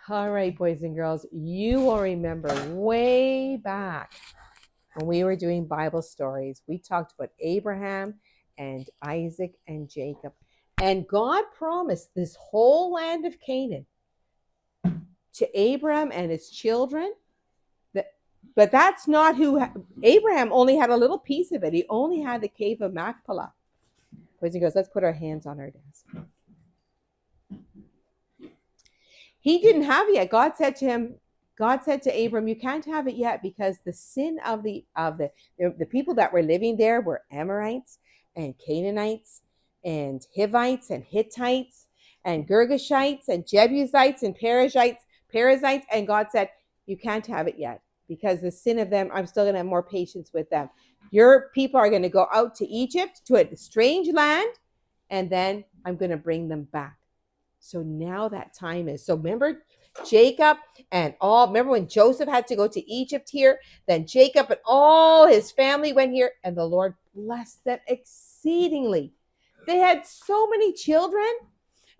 All right, boys and girls, you will remember way back when we were doing Bible stories, we talked about Abraham and Isaac and Jacob. And God promised this whole land of Canaan to Abraham and his children. But that's not who Abraham only had a little piece of it. He only had the cave of Machpelah. Boys and girls, let's put our hands on our desk. He didn't have it yet. God said to Abram, you can't have it yet because the sin of the people that were living there were Amorites and Canaanites and Hivites and Hittites and Girgashites and Jebusites and Perizzites. And God said, you can't have it yet because the sin of them, I'm still going to have more patience with them. Your people are going to go out to Egypt, to a strange land, and then I'm going to bring them back. So now that time is. So remember Jacob remember when Joseph had to go to Egypt here, then Jacob and all his family went here, and the Lord blessed them exceedingly. They had so many children,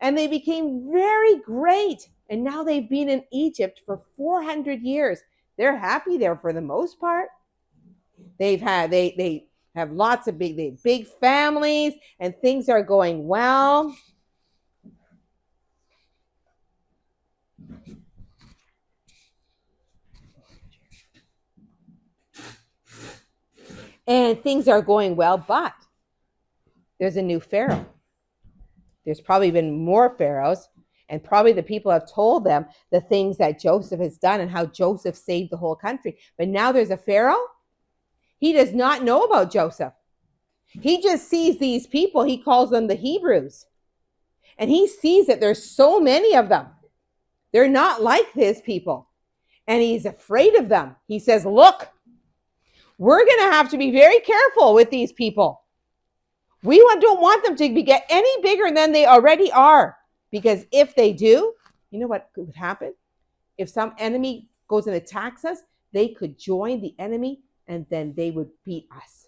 and they became very great. And now they've been in Egypt for 400 years. They're happy there for the most part. They have lots of big families, and things are going well. And things are going well, but there's a new Pharaoh. There's probably been more pharaohs, and probably the people have told them the things that Joseph has done and how Joseph saved the whole country. But now there's a Pharaoh. He does not know about Joseph. He just sees these people. He calls them the Hebrews. And he sees that there's so many of them. They're not like his people. And he's afraid of them. He says, look, we're going to have to be very careful with these people. We don't want them to get any bigger than they already are. Because if they do, you know what could happen? If some enemy goes and attacks us, they could join the enemy and then they would beat us.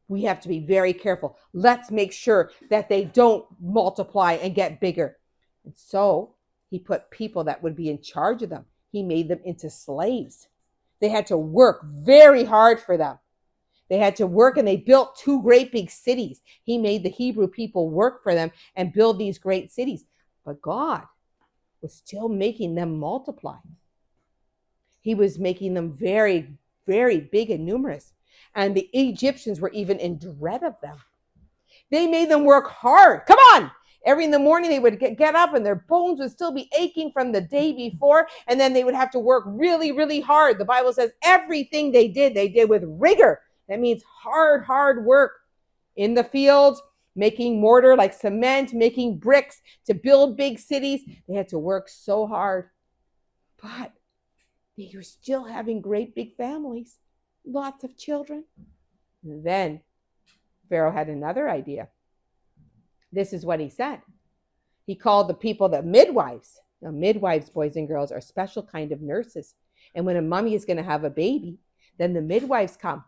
We have to be very careful. Let's make sure that they don't multiply and get bigger. And so he put people that would be in charge of them. He made them into slaves. They had to work very hard for them. They had to work, and they built 2 great big cities. He made the Hebrew people work for them and build these great cities. But God was still making them multiply. He was making them very, very big and numerous. And the Egyptians were even in dread of them. They made them work hard. Come on! Every in the morning they would get up and their bones would still be aching from the day before. And then they would have to work really, really hard. The Bible says everything they did with rigor. That means hard work in the fields, making mortar like cement, making bricks to build big cities. They had to work so hard. But they were still having great big families, lots of children. And then Pharaoh had another idea. This is what he said. He called the people the midwives. Now, midwives, boys and girls, are special kind of nurses. And when a mummy is going to have a baby, then the midwives come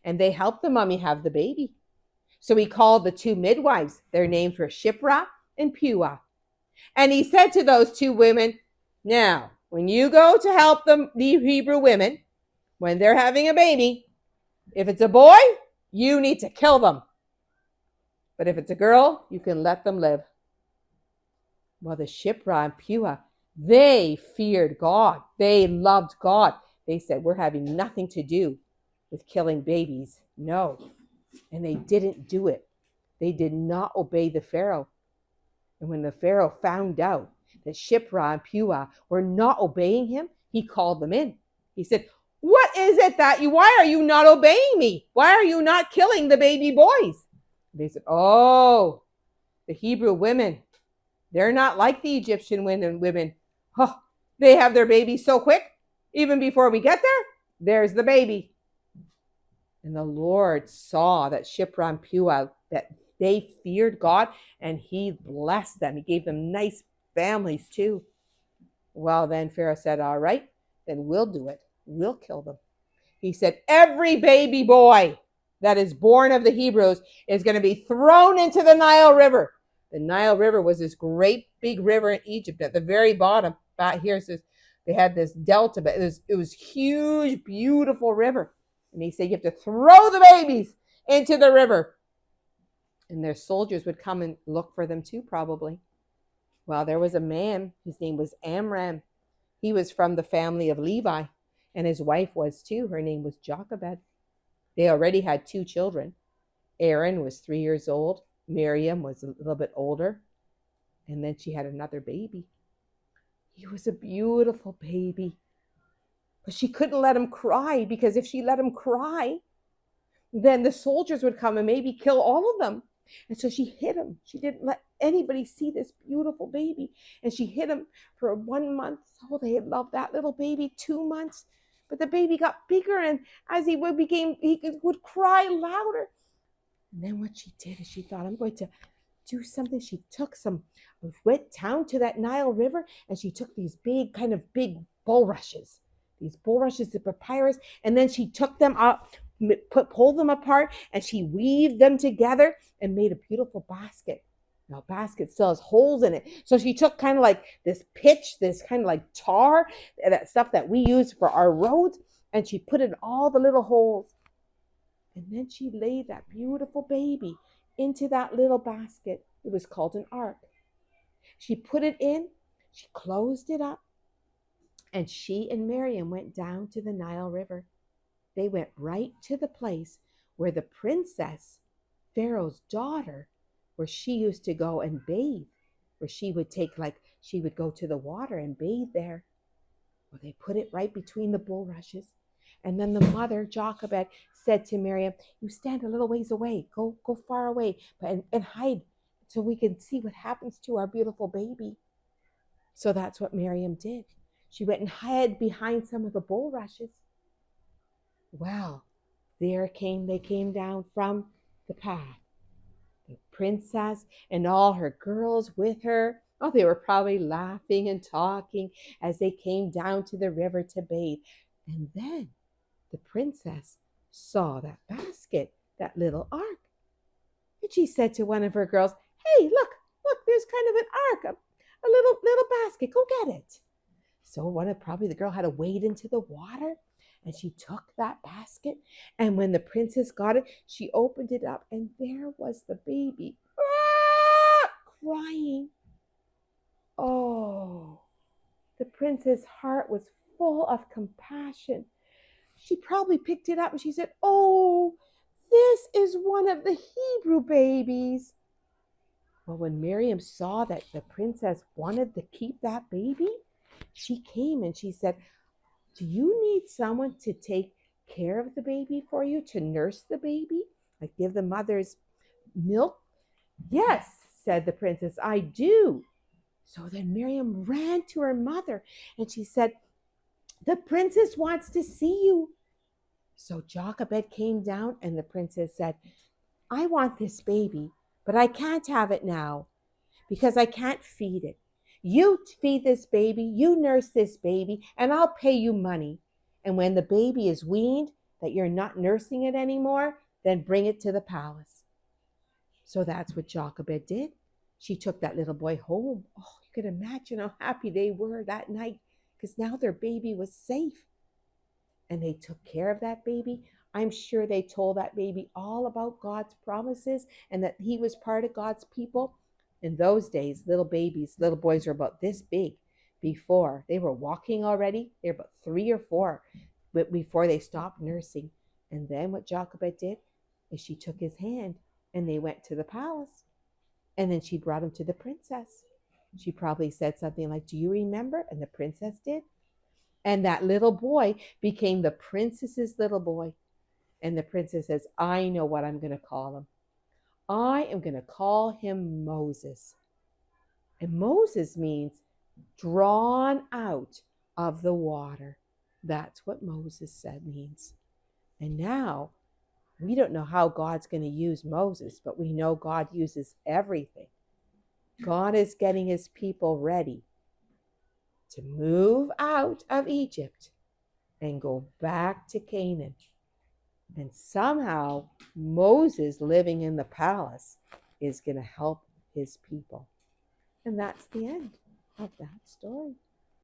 and they help the mummy have the baby. So he called the 2 midwives. Their names were Shiphrah and Puah. And he said to those 2 women, now, when you go to help the Hebrew women, when they're having a baby, if it's a boy, you need to kill them. But if it's a girl, you can let them live. Well, the Shiphrah and Puah, they feared God. They loved God. They said, we're having nothing to do with killing babies. No. And they didn't do it. They did not obey the Pharaoh. And when the Pharaoh found out that Shiphrah and Puah were not obeying him, he called them in. He said, what is it why are you not obeying me? Why are you not killing the baby boys? They said, oh, the Hebrew women, they're not like the Egyptian women. Oh, they have their babies so quick. Even before we get there, there's the baby. And the Lord saw that Shiphrah and Puah, that they feared God, and he blessed them. He gave them nice families too. Well, then Pharaoh said, all right, then we'll do it. We'll kill them. He said, every baby boy that is born of the Hebrews is going to be thrown into the Nile River. The Nile River was this great big river in Egypt at the very bottom. here's this, they had this delta, but it was huge, beautiful river. And he said, you have to throw the babies into the river. And their soldiers would come and look for them too, probably. Well, there was a man, his name was Amram. He was from the family of Levi, and his wife was too. Her name was Jochebed. They already had 2 children. Aaron was 3 years old. Miriam was a little bit older. And then she had another baby. He was a beautiful baby. But she couldn't let him cry, because if she let him cry, then the soldiers would come and maybe kill all of them. And so she hid him. She didn't let anybody see this beautiful baby. And she hid him for 1 month. Oh, they had loved that little baby. 2 months. But the baby got bigger, and as he would cry louder. And then what she did is she thought, I'm going to do something. She went down to that Nile River, and she took these big bulrushes. These bulrushes of papyrus, and then she took them up, pulled them apart, and she weaved them together and made a beautiful basket. Now, basket still has holes in it. So she took kind of like this pitch, this kind of like tar, that stuff that we use for our roads, and she put in all the little holes. And then she laid that beautiful baby into that little basket. It was called an ark. She put it in, she closed it up, and she and Miriam went down to the Nile River. They went right to the place where the princess, Pharaoh's daughter, where she used to go and bathe, where she would go to the water and bathe there. Well, they put it right between the bulrushes. And then the mother, Jochebed, said to Miriam, you stand a little ways away, go far away, and hide so we can see what happens to our beautiful baby. So that's what Miriam did. She went and hid behind some of the bulrushes. Well, they came down from the path. The princess and all her girls with her. Oh, they were probably laughing and talking as they came down to the river to bathe. And then the princess saw that basket, that little ark. And she said to one of her girls, hey, look, there's kind of an ark, a little basket, go get it. So the girl had to wade into the water, and she took that basket. And when the princess got it, she opened it up, and there was the baby crying. Oh, the princess' heart was full of compassion. She probably picked it up and she said, oh, this is one of the Hebrew babies. Well, when Miriam saw that the princess wanted to keep that baby, she came and she said, do you need someone to take care of the baby for you, to nurse the baby, like give the mother's milk? Yes, said the princess, I do. So then Miriam ran to her mother and she said, the princess wants to see you. So Jochebed came down and the princess said, I want this baby, but I can't have it now because I can't feed it. You feed this baby, you nurse this baby, and I'll pay you money. And when the baby is weaned, that you're not nursing it anymore, then bring it to the palace. So that's what Jochebed did. She took that little boy home. Oh, you could imagine how happy they were that night because now their baby was safe. And they took care of that baby. I'm sure they told that baby all about God's promises and that he was part of God's people. In those days, little boys were about this big. Before, they were walking already. They were about 3 or 4 before they stopped nursing. And then what Jochebed did is she took his hand and they went to the palace. And then she brought him to the princess. She probably said something like, do you remember? And the princess did. And that little boy became the princess's little boy. And the princess says, I know what I'm going to call him. I am going to call him Moses. And Moses means drawn out of the water. That's what Moses said means. And now, we don't know how God's going to use Moses, but we know God uses everything. God is getting his people ready to move out of Egypt and go back to Canaan. And somehow Moses living in the palace is going to help his people. And that's the end of that story.